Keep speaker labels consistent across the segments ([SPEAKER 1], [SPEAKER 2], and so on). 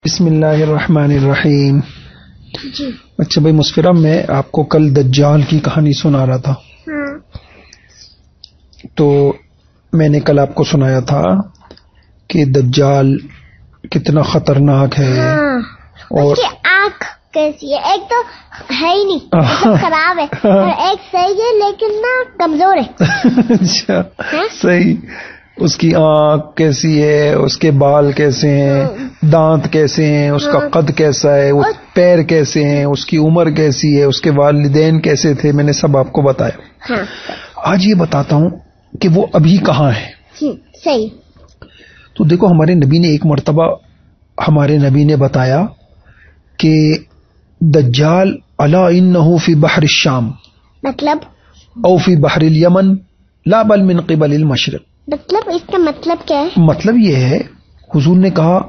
[SPEAKER 1] بسم اللہ الرحمن الرحیم.
[SPEAKER 2] جی
[SPEAKER 1] اچھا بھائی مسفرہ، میں آپ کو کل دجال کی کہانی سنا رہا تھا.
[SPEAKER 2] ہاں
[SPEAKER 1] تو میں نے کل آپ کو سنایا تھا کہ دجال کتنا خطرناک ہے.
[SPEAKER 2] ہاں
[SPEAKER 1] اور
[SPEAKER 2] اس کی آنکھ کیسی ہے؟ ایک تو ہے ہی نہیں، مطلب خراب ہے، اور ایک صحیح ہے لیکن نا کمزور ہے.
[SPEAKER 1] اچھا
[SPEAKER 2] ہاں؟
[SPEAKER 1] صحیح. اس کی آنکھ کیسی ہے، اس کے بال کیسے ہیں، دانت کیسے ہیں، اس کا قد کیسا ہے، اس پیر کیسے ہیں، اس کی عمر کیسی ہے، اس کے والدین کیسے تھے، میں نے سب آپ کو بتایا.
[SPEAKER 2] ہاں
[SPEAKER 1] آج یہ بتاتا ہوں کہ وہ ابھی کہاں ہے.
[SPEAKER 2] صحیح.
[SPEAKER 1] تو دیکھو، ہمارے نبی نے ایک مرتبہ ہمارے نبی نے بتایا کہ دجال الا انه فی بحر الشام
[SPEAKER 2] مطلب
[SPEAKER 1] او فی بحر الیمن لا بل من قبل المشرق.
[SPEAKER 2] مطلب اس کا مطلب کیا ہے؟
[SPEAKER 1] مطلب یہ ہے، حضور نے کہا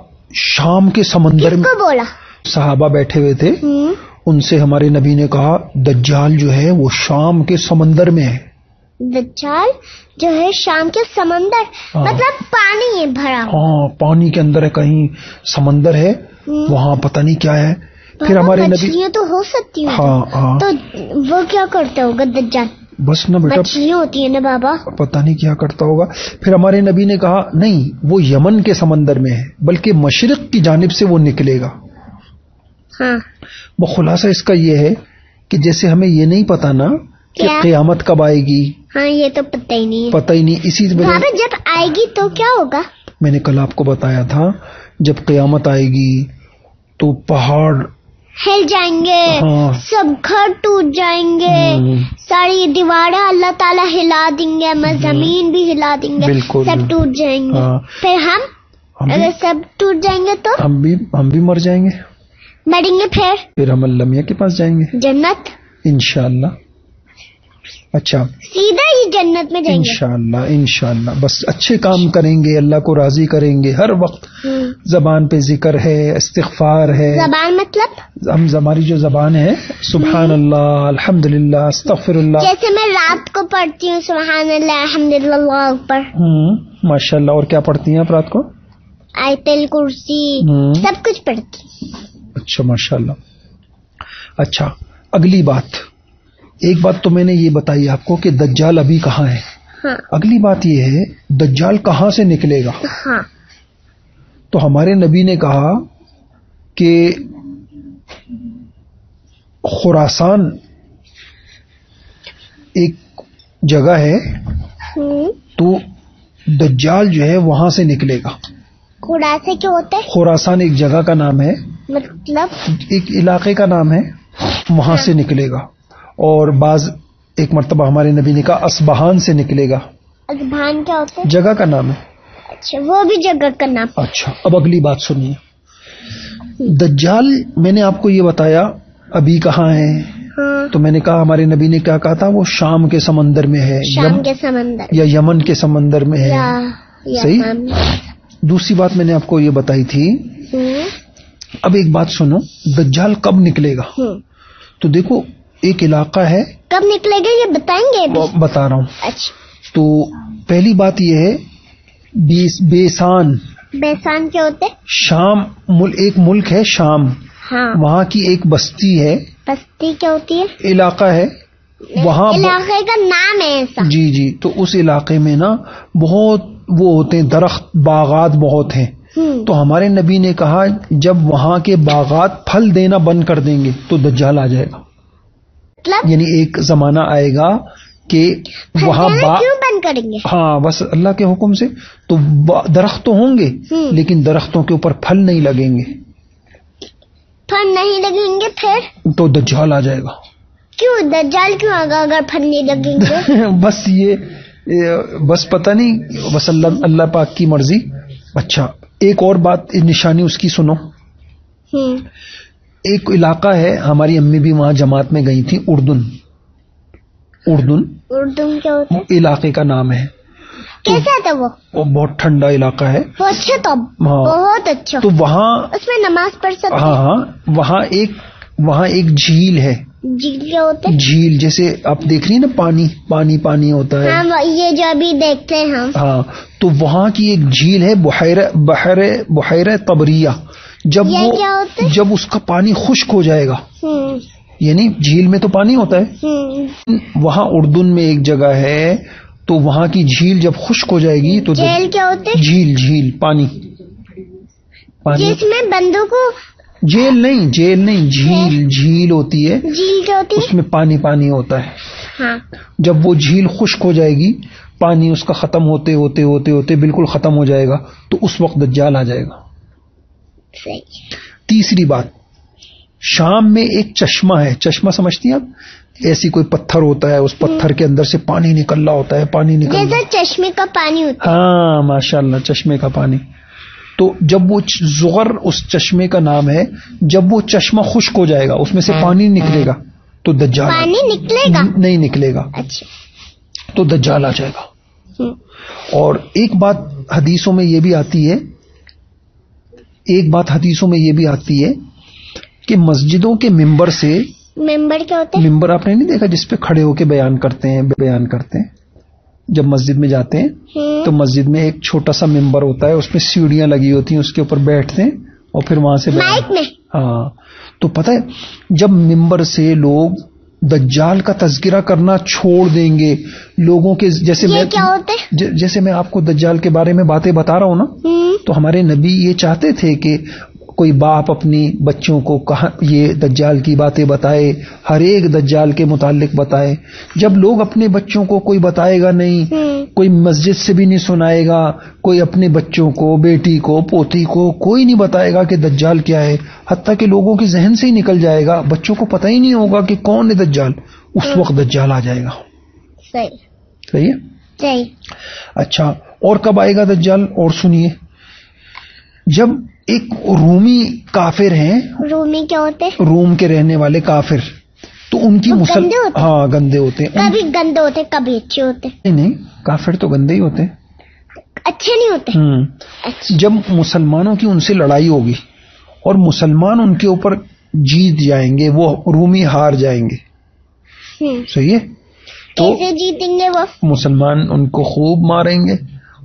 [SPEAKER 1] شام کے سمندر
[SPEAKER 2] کس
[SPEAKER 1] میں.
[SPEAKER 2] کو بولا؟
[SPEAKER 1] صحابہ بیٹھے ہوئے تھے، ان سے ہمارے نبی نے کہا دجال جو ہے وہ شام کے سمندر میں ہے.
[SPEAKER 2] دجال جو ہے شام کے سمندر،
[SPEAKER 1] ہاں.
[SPEAKER 2] مطلب پانی ہے بھرا ہوا.
[SPEAKER 1] ہاں پانی کے اندر ہے، کہیں سمندر ہے وہاں پتہ نہیں کیا ہے. پھر ہمارے نبی،
[SPEAKER 2] مچھلیاں تو ہو سکتی ہیں.
[SPEAKER 1] ہاں ہاں
[SPEAKER 2] تو وہ کیا کرتا ہوگا دجال؟
[SPEAKER 1] بس نا بیٹا،
[SPEAKER 2] مچھلیاں ہوتی ہیں نا بابا.
[SPEAKER 1] پتہ نہیں کیا کرتا ہوگا. پھر ہمارے نبی نے کہا نہیں، وہ یمن کے سمندر میں ہے، بلکہ مشرق کی جانب سے وہ نکلے گا.
[SPEAKER 2] ہاں
[SPEAKER 1] وہ خلاصہ اس کا یہ ہے کہ جیسے ہمیں یہ نہیں پتا نا کہ
[SPEAKER 2] کیا؟
[SPEAKER 1] قیامت کب آئے گی،
[SPEAKER 2] ہاں یہ تو پتہ ہی نہیں ہے.
[SPEAKER 1] پتہ ہی نہیں. اسی وجہ
[SPEAKER 2] بابا جب آئے گی تو کیا ہوگا؟
[SPEAKER 1] میں نے کل آپ کو بتایا تھا جب قیامت آئے گی تو پہاڑ
[SPEAKER 2] ہل جائیں گے،
[SPEAKER 1] ہاں.
[SPEAKER 2] سب گھر ٹوٹ جائیں گے، ساری دیواریں اللہ تعالیٰ ہلا دیں گے، زمین بھی ہلا دیں گے،
[SPEAKER 1] بالکل.
[SPEAKER 2] سب ٹوٹ جائیں گے.
[SPEAKER 1] ہاں.
[SPEAKER 2] پھر ہم
[SPEAKER 1] ہم
[SPEAKER 2] اگر سب ٹوٹ جائیں گے تو
[SPEAKER 1] ہم بھی مر جائیں گے.
[SPEAKER 2] مریں گے،
[SPEAKER 1] پھر ہم اللہ میاں کے پاس جائیں گے
[SPEAKER 2] جنت.
[SPEAKER 1] انشاءاللہ. اچھا
[SPEAKER 2] سیدھا ہی جنت میں جائیں گے.
[SPEAKER 1] انشاءاللہ انشاءاللہ. بس اچھے کام کریں گے، اللہ کو راضی کریں گے. ہر وقت زبان پہ ذکر ہے، استغفار ہے.
[SPEAKER 2] زبان مطلب
[SPEAKER 1] ہماری جو زبان ہے سبحان اللہ، الحمدللہ، استغفر اللہ.
[SPEAKER 2] جیسے میں رات کو پڑھتی ہوں سبحان اللہ الحمدللہ اللہ اکبر.
[SPEAKER 1] ماشاءاللہ. اور کیا پڑھتی ہیں آپ رات کو؟
[SPEAKER 2] آیت الکرسی سب کچھ پڑھتی ہوں.
[SPEAKER 1] اچھا ماشاءاللہ. اچھا اگلی بات، ایک بات تو میں نے یہ بتائی آپ کو کہ دجال ابھی کہاں ہے.
[SPEAKER 2] ہاں
[SPEAKER 1] اگلی بات یہ ہے دجال کہاں سے نکلے گا.
[SPEAKER 2] ہاں
[SPEAKER 1] تو ہمارے نبی نے کہا کہ خراسان ایک جگہ ہے، تو دجال جو ہے وہاں سے نکلے گا.
[SPEAKER 2] خدا سے کیا ہوتا ہے؟
[SPEAKER 1] خراسان ایک جگہ کا نام ہے،
[SPEAKER 2] مطلب
[SPEAKER 1] ایک علاقے کا نام ہے، وہاں سے نکلے گا. اور بعض ایک مرتبہ ہمارے نبی نے کہا اسبہان سے نکلے گا.
[SPEAKER 2] اذبان کیا ہوتا ہے؟
[SPEAKER 1] جگہ کا نام ہے.
[SPEAKER 2] اچھا وہ بھی جگہ کا نام.
[SPEAKER 1] اچھا اب اگلی بات سنیے. دجال میں نے آپ کو یہ بتایا ابھی کہاں ہے.
[SPEAKER 2] ہاں
[SPEAKER 1] تو میں نے کہا ہمارے نبی نے کیا کہا تھا، وہ شام کے سمندر میں ہے،
[SPEAKER 2] شام کے سمندر
[SPEAKER 1] یا یمن کے سمندر میں ہے.
[SPEAKER 2] یا
[SPEAKER 1] صحیح. دوسری بات میں نے آپ کو یہ بتائی تھی. اب ایک بات سنو، دجال کب نکلے گا. تو دیکھو ایک علاقہ ہے،
[SPEAKER 2] کب نکلے گا یہ بتائیں گے ابھی؟
[SPEAKER 1] بتا رہا ہوں.
[SPEAKER 2] اچھا
[SPEAKER 1] تو پہلی بات یہ ہے بیسان.
[SPEAKER 2] بیسان کیا ہوتے؟
[SPEAKER 1] شام ایک ملک ہے شام،
[SPEAKER 2] ہاں
[SPEAKER 1] وہاں کی ایک بستی ہے.
[SPEAKER 2] بستی کیا ہوتی ہے؟
[SPEAKER 1] علاقہ ہے وہاں.
[SPEAKER 2] علاقے کا نام ہے ایسا.
[SPEAKER 1] جی. تو اس علاقے میں نا بہت وہ ہوتے ہیں، درخت، باغات بہت ہیں. تو ہمارے نبی نے کہا جب وہاں کے باغات پھل دینا بند کر دیں گے تو دجال آ جائے گا.
[SPEAKER 2] مطلب
[SPEAKER 1] یعنی ایک زمانہ آئے گا کہ وہاں
[SPEAKER 2] کیوں بند کریں گے؟
[SPEAKER 1] ہاں بس اللہ کے حکم سے. تو درخت تو ہوں گے لیکن درختوں کے اوپر پھل نہیں لگیں گے.
[SPEAKER 2] پھل نہیں لگیں گے پھر
[SPEAKER 1] تو دجال آ جائے گا.
[SPEAKER 2] کیوں دجال کیوں آگا اگر پھل نہیں لگیں گے؟
[SPEAKER 1] بس یہ بس پتہ نہیں، بس اللہ پاک کی مرضی. اچھا ایک اور بات، نشانی اس کی سنو. ایک علاقہ ہے، ہماری امی بھی وہاں جماعت میں گئی تھی، اردن
[SPEAKER 2] کیا ہوتا ہے؟
[SPEAKER 1] علاقے کا نام ہے.
[SPEAKER 2] کیسا تھا وہ؟
[SPEAKER 1] بہت ٹھنڈا علاقہ ہے.
[SPEAKER 2] وہ اچھا تھا، بہت اچھا.
[SPEAKER 1] تو وہاں
[SPEAKER 2] اس میں نماز پڑھ سکتے؟
[SPEAKER 1] ہاں وہاں ایک جھیل ہے.
[SPEAKER 2] جھیل کیا ہوتا ہے؟
[SPEAKER 1] جھیل جیسے آپ دیکھ رہی ہیں نا، پانی ہوتا ہے.
[SPEAKER 2] ہاں یہ جو ابھی دیکھتے ہیں ہم.
[SPEAKER 1] ہاں تو وہاں کی ایک جھیل ہے بحیرہ طبریہ، جب اس کا پانی خشک ہو جائے گا، یعنی جھیل میں تو پانی ہوتا ہے، وہاں اردن میں ایک جگہ ہے، تو وہاں کی جھیل جب خشک ہو جائے گی تو
[SPEAKER 2] جھیل کیا ہوتے؟
[SPEAKER 1] جھیل پانی
[SPEAKER 2] جس میں بندوں کو
[SPEAKER 1] جھیل نہیں جھیل ہوتی ہے،
[SPEAKER 2] جھیل کیا ہوتی ہے؟
[SPEAKER 1] اس میں پانی ہوتا ہے.
[SPEAKER 2] ہاں.
[SPEAKER 1] جب وہ جھیل خشک ہو جائے گی، پانی اس کا ختم ہوتے ہوتے ہوتے ہوتے بالکل ختم ہو جائے گا، تو اس وقت دجال آ جائے گا.
[SPEAKER 2] صحیح.
[SPEAKER 1] تیسری بات، شام میں ایک چشمہ ہے، چشمہ سمجھتی ہیں آپ؟ ایسی کوئی پتھر ہوتا ہے، اس پتھر کے اندر سے پانی نکل رہا ہوتا ہے، پانی نکل
[SPEAKER 2] جیسے چشمے کا پانی ہوتا ہے.
[SPEAKER 1] ہاں ماشاءاللہ، چشمے کا پانی. تو جب وہ زغر اس چشمے کا نام ہے، جب وہ چشمہ خشک ہو جائے گا، اس میں سے پانی نکلے گا تو دجال
[SPEAKER 2] پانی نکلے گا؟
[SPEAKER 1] نہیں نکلے گا.
[SPEAKER 2] اچھا.
[SPEAKER 1] تو دجال آ جائے گا. اور ایک بات حدیثوں میں یہ بھی آتی ہے کہ مسجدوں کے ممبر سے،
[SPEAKER 2] ممبر کیا ہوتا ہے؟
[SPEAKER 1] ممبر آپ نے نہیں دیکھا جس پہ کھڑے ہو کے بیان کرتے ہیں؟ جب مسجد میں جاتے ہیں تو مسجد میں ایک چھوٹا سا ممبر ہوتا ہے، اس میں سیڑھیاں لگی ہوتی ہیں، اس کے اوپر بیٹھتے ہیں اور پھر وہاں سے
[SPEAKER 2] مائک میں.
[SPEAKER 1] ہاں. تو پتہ ہے جب ممبر سے لوگ دجال کا تذکرہ کرنا چھوڑ دیں گے، لوگوں کے جیسے میں آپ کو دجال کے بارے میں باتیں بتا رہا ہوں نا، تو ہمارے نبی یہ چاہتے تھے کہ کوئی باپ اپنی بچوں کو یہ دجال کی باتیں بتائے، ہر ایک دجال کے متعلق بتائے. جب لوگ اپنے بچوں کو کوئی بتائے گا نہیں، کوئی مسجد سے بھی نہیں سنائے گا، کوئی اپنے بچوں کو، بیٹی کو، پوتی کو کوئی نہیں بتائے گا کہ دجال کیا ہے، حتیٰ کہ لوگوں کے ذہن سے ہی نکل جائے گا، بچوں کو پتہ ہی نہیں ہوگا کہ کون ہے دجال، اس وقت دجال آ جائے گا. صحیح ہے.
[SPEAKER 2] صحیح.
[SPEAKER 1] اچھا، اور کب آئے گا دجال؟ اور سنیے، جب ایک رومی کافر ہیں.
[SPEAKER 2] رومی کیا ہوتے؟
[SPEAKER 1] روم کے رہنے والے کافر، تو ان کی ہاں گندے ہوتے ہیں.
[SPEAKER 2] کبھی گندے ہوتے کبھی اچھے ہوتے.
[SPEAKER 1] نہیں، کافر تو گندے ہی ہوتے ہیں،
[SPEAKER 2] اچھے نہیں ہوتے.
[SPEAKER 1] جب مسلمانوں کی ان سے لڑائی ہوگی اور مسلمان ان کے اوپر جیت جائیں گے، وہ رومی ہار جائیں گے. صحیح ہے. تو
[SPEAKER 2] کیسے جیتیں گے؟ وہ
[SPEAKER 1] مسلمان ان کو خوب ماریں گے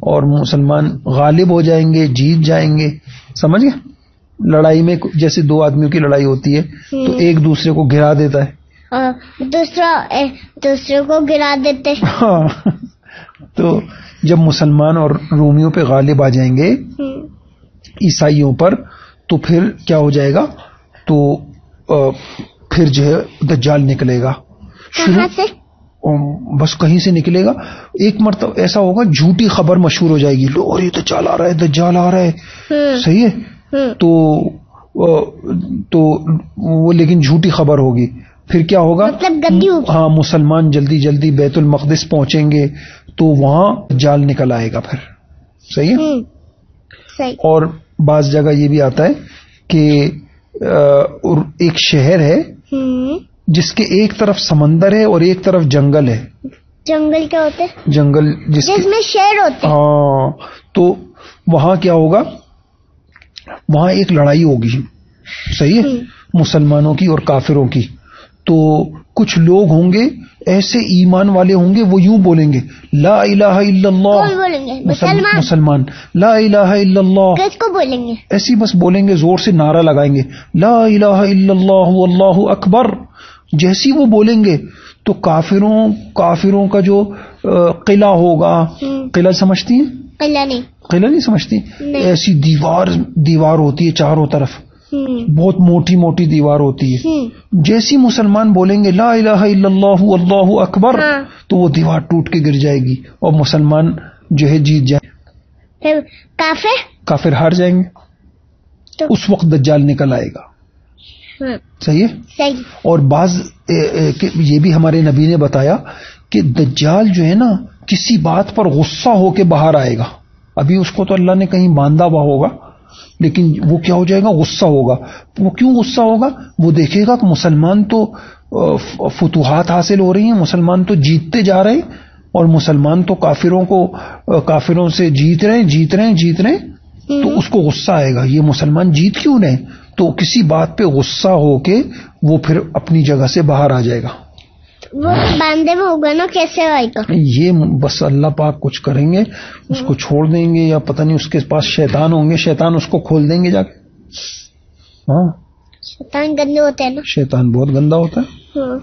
[SPEAKER 1] اور مسلمان غالب ہو جائیں گے، جیت جائیں گے. سمجھ گئے؟ لڑائی میں جیسے دو آدمیوں کی لڑائی ہوتی ہے تو ایک دوسرے کو گرا دیتا ہے،
[SPEAKER 2] دوسرے کو گرا دیتے.
[SPEAKER 1] ہاں. تو جب مسلمان اور رومیوں پہ غالب آ جائیں گے عیسائیوں پر، تو پھر کیا ہو جائے گا؟ تو پھر جو ہے دجال نکلے گا.
[SPEAKER 2] کہاں سے؟
[SPEAKER 1] بس کہیں سے نکلے گا. ایک مرتبہ ایسا ہوگا، جھوٹی خبر مشہور ہو جائے گی، لو اور یہ دجال آ رہا ہے، دجال آ رہا ہے. صحیح ہے. تو وہ لیکن جھوٹی خبر ہوگی. پھر کیا ہوگا؟
[SPEAKER 2] مطلب گندی ہوگی.
[SPEAKER 1] ہاں، مسلمان جلدی جلدی بیت المقدس پہنچیں گے تو وہاں دجال نکل آئے گا پھر. صحیح ہے.
[SPEAKER 2] صحیح.
[SPEAKER 1] اور بعض جگہ یہ بھی آتا ہے کہ ایک شہر ہے جس کے ایک طرف سمندر ہے اور ایک طرف جنگل ہے.
[SPEAKER 2] جنگل کیا ہوتے؟
[SPEAKER 1] جنگل جس
[SPEAKER 2] میں شیر ہوتے.
[SPEAKER 1] ہاں. تو وہاں کیا ہوگا؟ وہاں ایک لڑائی ہوگی. صحیح ہے. مسلمانوں کی اور کافروں کی. تو کچھ لوگ ہوں گے ایسے ایمان والے ہوں گے، وہ یوں بولیں گے، لا الہ الا اللہ.
[SPEAKER 2] بولیں گے
[SPEAKER 1] مسلمان لا الہ الا اللہ.
[SPEAKER 2] کس کو بولیں گے؟
[SPEAKER 1] ایسی بس بولیں گے، زور سے نعرہ لگائیں گے، لا الہ الا اللہ واللہ اکبر. جیسی وہ بولیں گے تو کافروں کا جو قلعہ ہوگا، قلعہ سمجھتی ہیں؟ قلعہ نہیں سمجھتی؟ ایسی دیوار ہوتی ہے چاروں طرف، بہت موٹی موٹی دیوار ہوتی ہے. جیسی مسلمان بولیں گے لا الہ الا اللہ واللہ اکبر، تو وہ دیوار ٹوٹ کے گر جائے گی اور مسلمان جو ہے جیت جائیں. کافر ہار جائیں گے. اس وقت دجال نکل آئے گا. صحیح ہے. اور بعض یہ بھی ہمارے نبی نے بتایا کہ دجال جو ہے نا کسی بات پر غصہ ہو کے باہر آئے گا. ابھی اس کو تو اللہ نے کہیں باندھا ہوا ہوگا، لیکن وہ کیا ہو جائے گا؟ غصہ ہوگا. وہ کیوں غصہ ہوگا؟ وہ دیکھے گا کہ مسلمان تو فتوحات حاصل ہو رہی ہیں، مسلمان تو جیتتے جا رہے ہیں، اور مسلمان تو کافروں سے جیت رہے ہیں. تو اس کو غصہ آئے گا، یہ مسلمان جیت کیوں رہے؟ تو کسی بات پہ غصہ ہو کے وہ پھر اپنی جگہ سے باہر آ جائے گا.
[SPEAKER 2] وہ باندھے میں ہوگا نا، کیسے آئے گا؟
[SPEAKER 1] یہ بس اللہ پاک کچھ کریں گے، اس کو چھوڑ دیں گے، یا پتہ نہیں اس کے پاس شیطان ہوں گے، شیطان اس کو کھول دیں گے جا کے. ہاں
[SPEAKER 2] شیطان گندے ہوتے ہیں نا.
[SPEAKER 1] شیطان بہت گندا ہوتا ہے.
[SPEAKER 2] ہاں.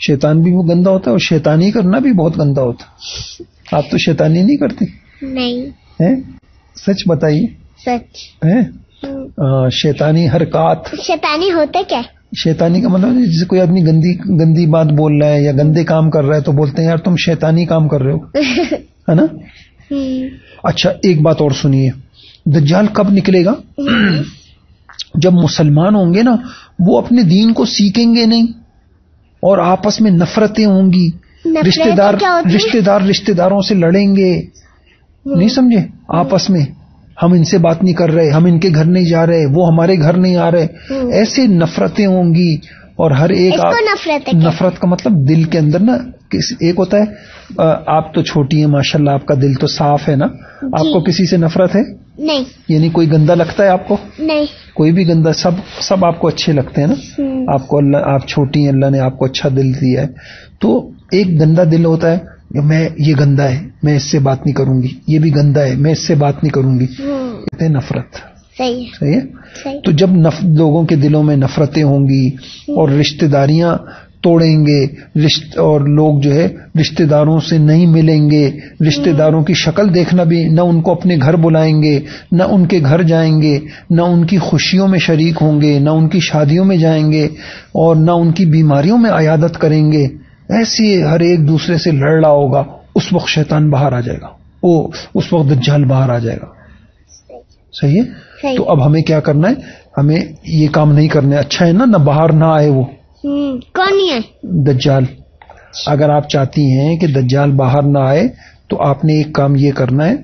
[SPEAKER 1] شیطان بھی وہ گندا ہوتا ہے اور شیطانی کرنا بھی بہت گندا ہوتا ہے. آپ تو شیطانی نہیں کرتی
[SPEAKER 2] نہیں.
[SPEAKER 1] ہیں؟ سچ بتائیے.
[SPEAKER 2] سچ.
[SPEAKER 1] شیطانی حرکات.
[SPEAKER 2] شیطانی ہوتے کیا؟
[SPEAKER 1] شیطانی کا مطلب جیسے کوئی آدمی گندی بات بول رہا ہے یا گندے کام کر رہا ہے تو بولتے ہیں یار تم شیطانی کام کر رہے ہو، ہے نا. اچھا ایک بات اور سنیے، دجال کب نکلے گا؟ جب مسلمان ہوں گے نا وہ اپنے دین کو سیکھیں گے نہیں اور آپس میں نفرتیں ہوں گی، رشتے داروں سے لڑیں گے. نہیں سمجھے؟ آپس میں ہم ان سے بات نہیں کر رہے، ہم ان کے گھر نہیں جا رہے، وہ ہمارے گھر نہیں آ رہے، ایسے نفرتیں ہوں گی. اور ہر ایک نفرت کا مطلب دل کے اندر نا ایک ہوتا ہے، آپ تو چھوٹی ہیں ماشاءاللہ، آپ کا دل تو صاف ہے نا، آپ کو کسی سے نفرت ہے
[SPEAKER 2] نہیں؟
[SPEAKER 1] یعنی کوئی گندا لگتا ہے آپ کو؟
[SPEAKER 2] نہیں.
[SPEAKER 1] کوئی بھی گندا، سب آپ کو اچھے لگتے ہیں نا. آپ کو اللہ، آپ چھوٹی ہیں، اللہ نے آپ کو اچھا دل دیا ہے. تو ایک گندا دل ہوتا ہے، میں یہ گندا ہے میں اس سے بات نہیں کروں گی، یہ بھی گندا ہے میں اس سے بات نہیں کروں گی، کہتے ہیں نفرت. صحیح ہے. تو جب لوگوں کے دلوں میں نفرتیں ہوں گی اور رشتہ داریاں توڑیں گے، اور لوگ جو ہے رشتہ داروں سے نہیں ملیں گے، رشتہ داروں کی شکل دیکھنا بھی، نہ ان کو اپنے گھر بلائیں گے، نہ ان کے گھر جائیں گے، نہ ان کی خوشیوں میں شریک ہوں گے، نہ ان کی شادیوں میں جائیں گے، اور نہ ان کی بیماریوں میں عیادت کریں گے. ایسے ہر ایک دوسرے سے لڑ رہا ہوگا، اس وقت شیطان باہر آ جائے گا، اس وقت دجال باہر آ جائے گا. صحیح ہے. تو اب ہمیں کیا کرنا ہے؟ ہمیں یہ کام نہیں کرنا ہے. اچھا ہے نا، نہ باہر نہ آئے وہ.
[SPEAKER 2] کون ہے؟
[SPEAKER 1] دجال. اگر آپ چاہتی ہیں کہ دجال باہر نہ آئے تو آپ نے ایک کام یہ کرنا ہے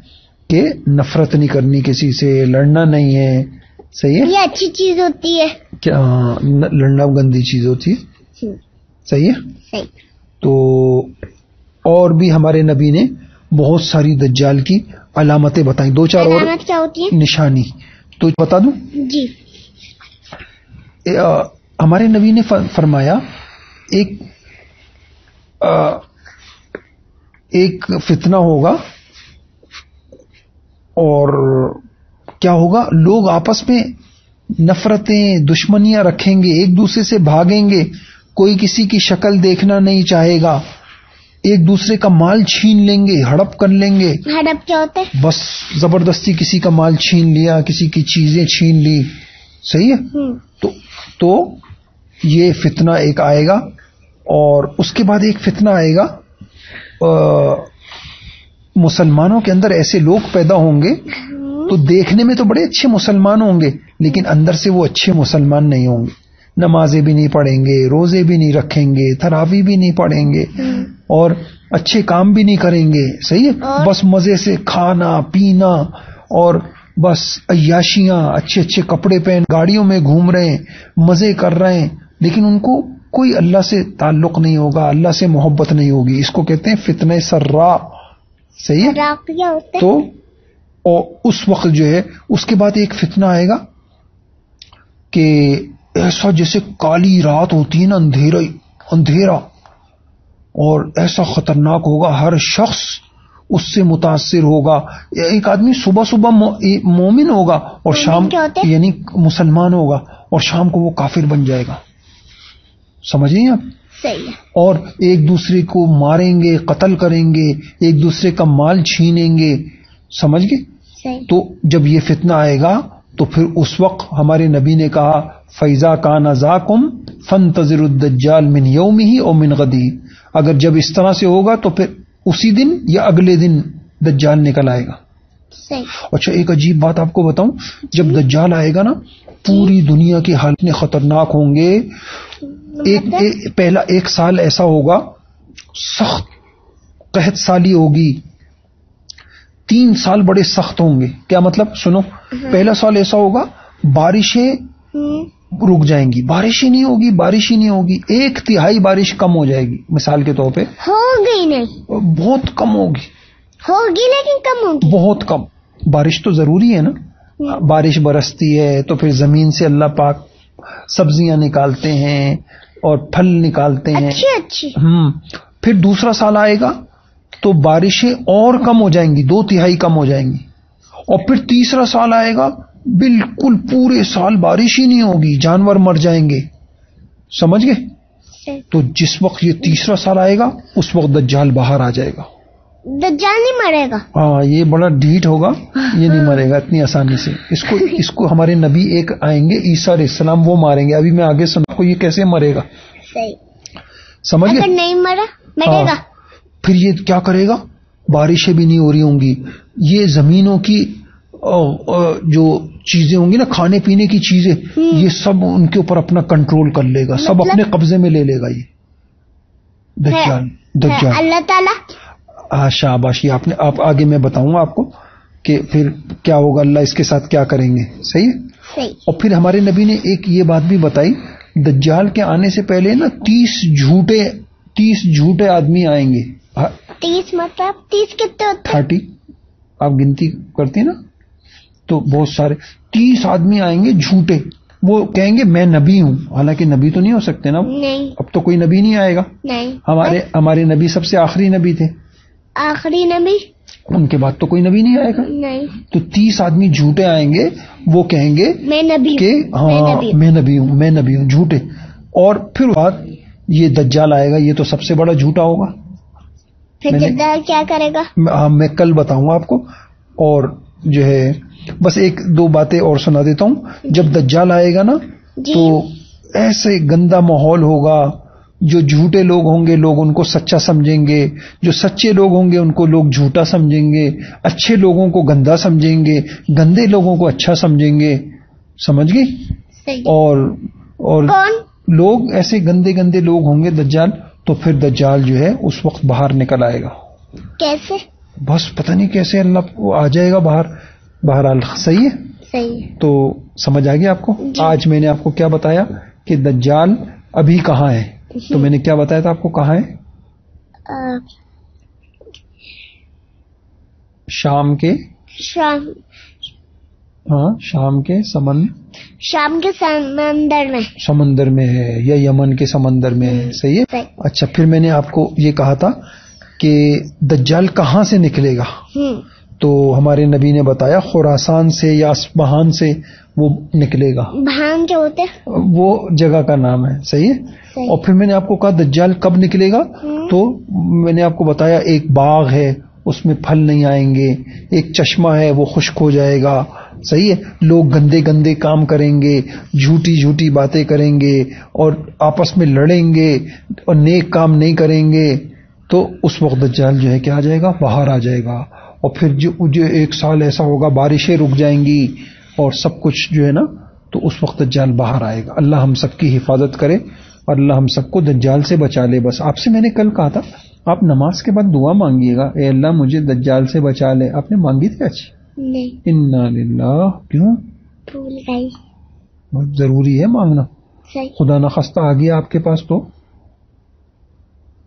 [SPEAKER 1] کہ نفرت نہیں کرنی، کسی سے لڑنا نہیں ہے. صحیح ہے.
[SPEAKER 2] یہ اچھی چیز ہوتی ہے
[SPEAKER 1] کیا؟ لڑنا گندی چیز ہوتی ہے. صحیح ہے. تو اور بھی ہمارے نبی نے بہت ساری دجال کی علامتیں بتائیں. 2-4 اور
[SPEAKER 2] کیا ہوتی ہے
[SPEAKER 1] نشانی تو بتا دوں
[SPEAKER 2] جی.
[SPEAKER 1] ہمارے نبی نے فرمایا ایک فتنہ ہوگا، اور کیا ہوگا؟ لوگ آپس میں نفرتیں، دشمنیاں رکھیں گے، ایک دوسرے سے بھاگیں گے، کوئی کسی کی شکل دیکھنا نہیں چاہے گا، ایک دوسرے کا مال چھین لیں گے، ہڑپ کر لیں گے.
[SPEAKER 2] ہڑپ کیا ہوتا ہے؟
[SPEAKER 1] بس زبردستی کسی کا مال چھین لیا، کسی کی چیزیں چھین لی. صحیح ہے. تو یہ فتنہ ایک آئے گا، اور اس کے بعد ایک فتنہ آئے گا، مسلمانوں کے اندر ایسے لوگ پیدا ہوں گے تو دیکھنے میں تو بڑے اچھے مسلمان ہوں گے لیکن اندر سے وہ اچھے مسلمان نہیں ہوں گے. نمازیں بھی نہیں پڑھیں گے، روزے بھی نہیں رکھیں گے، تراویح بھی نہیں پڑھیں گے، اور اچھے کام بھی نہیں کریں گے. صحیح ہے. بس مزے سے کھانا پینا اور بس عیاشیاں، اچھے اچھے کپڑے پہن گاڑیوں میں گھوم رہے ہیں، مزے کر رہے ہیں، لیکن ان کو کوئی اللہ سے تعلق نہیں ہوگا، اللہ سے محبت نہیں ہوگی. اس کو کہتے ہیں فتنہ سرا. صحیح ہے. تو اور اس وقت جو ہے اس کے بعد ایک فتنہ آئے گا کہ ایسا جیسے کالی رات ہوتی ہے نا، اندھیرا، اور ایسا خطرناک ہوگا، ہر شخص اس سے متاثر ہوگا. ایک آدمی صبح مومن ہوگا اور شام یعنی مسلمان ہوگا اور شام کو وہ کافر بن جائے گا. سمجھ رہی ہیں آپ؟
[SPEAKER 2] صحیح.
[SPEAKER 1] اور ایک دوسرے کو ماریں گے، قتل کریں گے، ایک دوسرے کا مال چھینیں گے. سمجھ گئے؟ تو جب یہ فتنہ آئے گا تو پھر اس وقت ہمارے نبی نے کہا فَإِذَا كَانَ ذَاكُمْ فَانْتَظِرُوا الدَّجَّالَ مِنْ يَوْمِهِ أَوْ مِنْ غَدِهِ. اگر جب اس طرح سے ہوگا تو پھر اسی دن یا اگلے دن دجال نکل آئے گا. اچھا ایک عجیب بات آپ کو بتاؤں، جب دجال آئے گا نا پوری دنیا کے حالات خطرناک ہوں گے. پہلا ایک سال ایسا ہوگا، سخت قحط سالی ہوگی. 3 سال بڑے سخت ہوں گے. کیا مطلب؟ سنو، پہلا سال ایسا ہوگا بارشیں رک جائیں گی، بارش ہی نہیں ہوگی، 1/3 بارش کم ہو جائے گی. مثال کے طور پہ
[SPEAKER 2] ہوگی نہیں،
[SPEAKER 1] بہت کم ہوگی
[SPEAKER 2] لیکن کم ہوگی،
[SPEAKER 1] بہت کم. بارش تو ضروری ہے نا، بارش برستی ہے تو پھر زمین سے اللہ پاک سبزیاں نکالتے ہیں اور پھل نکالتے ہیں.
[SPEAKER 2] اچھی.
[SPEAKER 1] پھر دوسرا سال آئے گا تو بارشیں اور کم ہو جائیں گی، 2/3 کم ہو جائیں گی. اور پھر تیسرا سال آئے گا، بالکل پورے سال بارش ہی نہیں ہوگی، جانور مر جائیں گے. سمجھ گئے؟ تو جس وقت یہ تیسرا سال آئے گا اس وقت دجال باہر آ جائے گا.
[SPEAKER 2] دجال نہیں مرے گا؟
[SPEAKER 1] ہاں، یہ بڑا ڈھیٹ ہوگا، یہ نہیں مرے گا اتنی آسانی سے. اس کو ہمارے نبی ایک آئیں گے عیسیٰ علیہ السلام، وہ ماریں گے. ابھی میں آگے سنا کو یہ کیسے مرے گا.
[SPEAKER 2] صحیح.
[SPEAKER 1] سمجھ گئے؟
[SPEAKER 2] اگر نہیں مرا مرے گا.
[SPEAKER 1] پھر یہ کیا کرے گا؟ بارشیں بھی نہیں ہو رہی ہوں گی، یہ زمینوں کی جو چیزیں ہوں گی نا، کھانے پینے کی چیزیں، یہ سب ان کے اوپر اپنا کنٹرول کر لے گا، سب اپنے قبضے میں لے لے گا. یہ دجال
[SPEAKER 2] اللہ تعالیٰ.
[SPEAKER 1] شاباش. آپ آگے میں بتاؤں گا آپ کو کہ پھر کیا ہوگا، اللہ اس کے ساتھ کیا کریں گے. صحیح ہے. اور پھر ہمارے نبی نے ایک یہ بات بھی بتائی، دجال کے آنے سے پہلے نا 30 جھوٹے آدمی آئیں گے.
[SPEAKER 2] 30 مطلب 30 کتنے ہوتے ہیں؟
[SPEAKER 1] 30. آپ گنتی کرتے نا تو بہت سارے 30 آدمی آئیں گے جھوٹے. وہ کہیں گے میں نبی ہوں، حالانکہ نبی تو نہیں ہو سکتے نا.
[SPEAKER 2] نہیں.
[SPEAKER 1] اب تو کوئی نبی نہیں آئے گا.
[SPEAKER 2] نہیں.
[SPEAKER 1] ہمارے نبی سب سے آخری نبی تھے.
[SPEAKER 2] آخری نبی.
[SPEAKER 1] ان کے بعد تو کوئی نبی نہیں آئے گا.
[SPEAKER 2] نہیں.
[SPEAKER 1] تو 30 آدمی جھوٹے آئیں گے، وہ کہیں گے
[SPEAKER 2] میں نبی
[SPEAKER 1] کہ ہاں میں نبی ہوں جھوٹے. اور پھر بعد یہ دجال آئے گا، یہ تو سب سے بڑا جھوٹا ہوگا.
[SPEAKER 2] پھر دجال کیا کرے گا؟
[SPEAKER 1] میں کل بتاؤں گا آپ کو. اور جو ہے بس ایک دو باتیں اور سنا دیتا ہوں. جب دجال آئے گا نا تو ایسے گندا ماحول ہوگا. جو جھوٹے لوگ ہوں گے لوگ ان کو سچا سمجھیں گے، جو سچے لوگ ہوں گے ان کو لوگ جھوٹا سمجھیں گے، اچھے لوگوں کو گندا سمجھیں گے، گندے لوگوں کو اچھا سمجھیں گے. سمجھ گئی؟ اور لوگ ایسے گندے لوگ ہوں گے دجال. تو پھر دجال جو ہے اس وقت باہر نکل آئے گا.
[SPEAKER 2] کیسے؟ بس
[SPEAKER 1] پتہ نہیں کیسے اللہ آ جائے گا باہر. بہرحال صحیح ہے.
[SPEAKER 2] صحیح.
[SPEAKER 1] تو سمجھ آ گیا آپ کو؟ آج میں نے آپ کو کیا بتایا کہ دجال ابھی کہاں ہے. تو میں نے کیا بتایا تھا آپ کو کہاں ہے؟ شام کے سمندر میں ہے یا یمن کے سمندر میں ہے. صحیح ہے. اچھا، پھر میں نے آپ کو یہ کہا تھا کہ دجال کہاں سے نکلے گا. تو ہمارے نبی نے بتایا خراسان سے یا اصفہان سے وہ نکلے گا. بھان جو ہوتے وہ جگہ کا نام ہے. صحیح ہے. اور پھر میں نے آپ کو کہا دجال کب نکلے گا. تو میں نے آپ کو بتایا ایک باغ ہے اس میں پھل نہیں آئیں گے، ایک چشمہ ہے وہ خشک ہو جائے گا. صحیح ہے. لوگ گندے کام کریں گے، جھوٹی باتیں کریں گے اور آپس میں لڑیں گے اور نیک کام نہیں کریں گے. تو اس وقت دجال جو ہے کیا آ جائے گا، باہر آ جائے گا. اور پھر جو ایک سال ایسا ہوگا بارشیں رک جائیں گی اور سب کچھ جو ہے نا، تو اس وقت دجال باہر آئے گا. اللہ ہم سب کی حفاظت کرے اور اللہ ہم سب کو دجال سے بچا لے. بس آپ سے میں نے کل کہا تھا آپ نماز کے بعد دعا مانگیے گا، اے اللہ مجھے دجال سے بچا لے. آپ نے مانگی تھی؟ اچھی نہیں. انا للہ. کیوں؟ بھول گئی. بہت ضروری ہے مانگنا. خدا نخواستہ آ گیا آپ کے پاس تو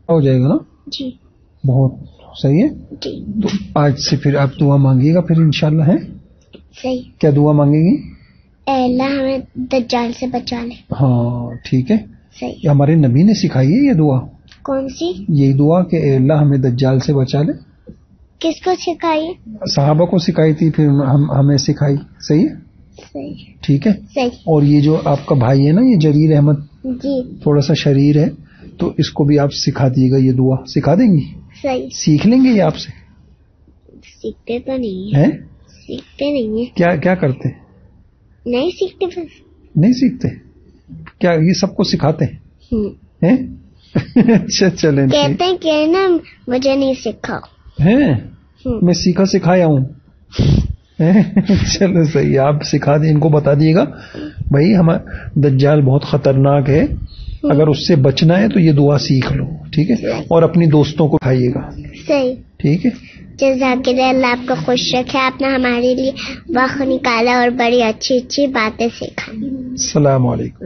[SPEAKER 1] ہو جائے گا نا. جی بہت صحیح ہے. جی تو آج سے پھر آپ دعا مانگیے گا پھر انشاءاللہ. ہے صحیح. کیا دعا مانگیں گی؟ اے اللہ ہمیں دجال سے بچا لے. ہاں ٹھیک ہے. صحیح. ہمارے نبی نے سکھائی ہے یہ دعا. کون سی؟ یہی دعا کہ اے اللہ ہمیں دجال سے بچا لے. کس کو سکھائی؟ صحابہ کو سکھائی تھی، پھر ہمیں سکھائی. صحیح ہے. صحیح. ٹھیک ہے. صحیح. اور یہ جو آپ کا بھائی ہے نا یہ جریر احمد، جی تھوڑا سا شریر ہے، تو اس کو بھی آپ سکھا دیے گا یہ دعا. سکھا دیں گی؟ صحیح. سیکھ لیں گے یہ آپ سے؟ سیکھتے تو نہیں ہیں. سیکھتے نہیں ہیں. کیا کرتے؟ نہیں سیکھتے. بس نہیں سیکھتے. کیا یہ سب کو سکھاتے ہیں؟ اچھا چلیں. کہتے ہیں کہ نا مجھے نہیں سکھاؤ. ہیں میں سیکھا سکھایا ہوں. چلو صحیح، آپ سکھا دیں، ان کو بتا دیے گا بھائی ہمارا دجال بہت خطرناک ہے، اگر اس سے بچنا ہے تو یہ دعا سیکھ لو. ٹھیک ہے. اور اپنی دوستوں کو کھائیے گا. صحیح. ٹھیک ہے. جزاک اللہ. اللہ آپ کو خوش رکھے. آپ نے ہمارے لیے وقت نکالا اور بڑی اچھی باتیں سکھائی. السلام علیکم.